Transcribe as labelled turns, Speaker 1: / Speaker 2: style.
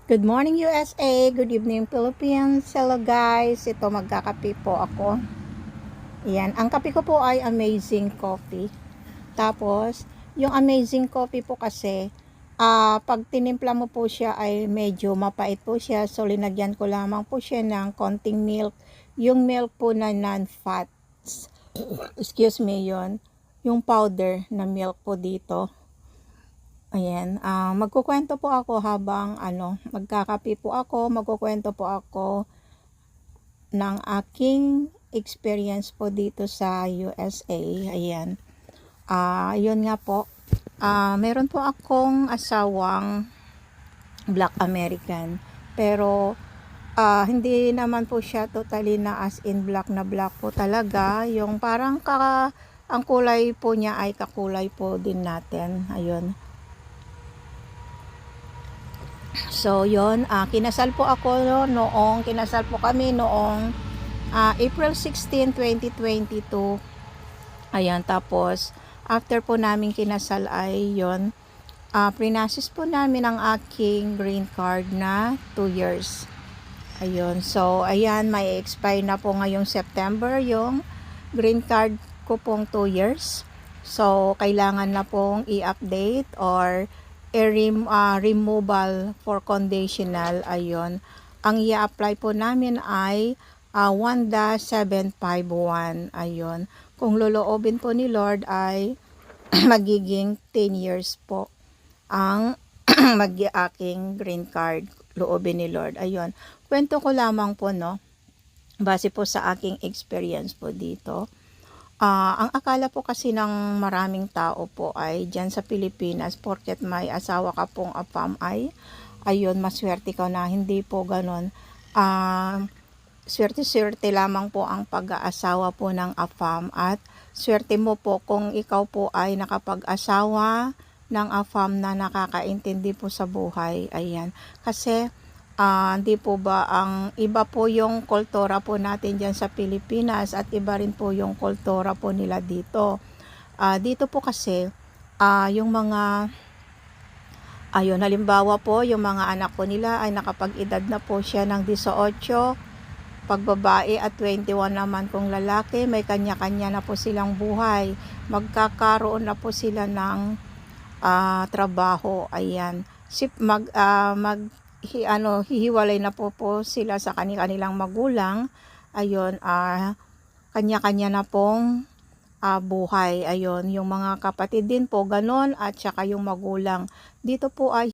Speaker 1: Good morning USA, good evening Philippines. Hello guys, ito magkakape po ako. Yan, ang kape ko po ay Amazing Coffee. Tapos, yung Amazing Coffee po kasi, pag tinimpla mo po siya ay medyo mapait po siya. So, linagyan ko lamang po siya ng konting milk. Yung milk po na non-fats. Excuse me, yung powder na milk po dito. Ayan, magkukwento po ako habang magkakape po ako, magkukwento po ako ng aking experience po dito sa USA. Ayan. Yun nga po. Meron po akong asawang Black American. Pero hindi naman po siya totally na as in black na black po talaga. Yung parang ang kulay po niya ay kakulay po din natin. Ayun. So, yon kinasal po ako kinasal po kami noong April 16, 2022. Ayan, tapos, after po namin kinasal ay yon prinasis po namin ang aking green card na 2 years. Ayun, so, ayan, may expire na po ngayong September yung green card ko pong 2 years. So, kailangan na pong i-update or removal for conditional. Ayun, ang i-apply po namin ay 1-751. Ayun, kung loloobin po ni Lord ay magiging 10 years po ang mag-aking green card, loobin ni Lord. Ayun, kwento ko lamang po base po sa aking experience po dito. Ang akala po kasi ng maraming tao po ay dyan sa Pilipinas, porket may asawa ka pong AFAM ayun, maswerte ka na. Hindi po ganon. Swerte-swerte lamang po ang pag-aasawa po ng AFAM, at swerte mo po kung ikaw po ay nakapag-asawa ng AFAM na nakakaintindi po sa buhay. Ayan, kasi hindi po ba ang iba po yung kultura po natin dyan sa Pilipinas at iba rin po yung kultura po nila dito. Dito po kasi yung mga halimbawa po yung mga anak po nila ay nakapag-edad na po siya ng 18 pag babae at 21 naman kung lalaki, may kanya-kanya na po silang buhay. Magkakaroon na po sila ng trabaho. Ayan, hihiwalay na po sila sa kanilang magulang. Ayun, kanya-kanya na pong buhay. Ayun, yung mga kapatid din po ganon, at saka yung magulang. Dito po ay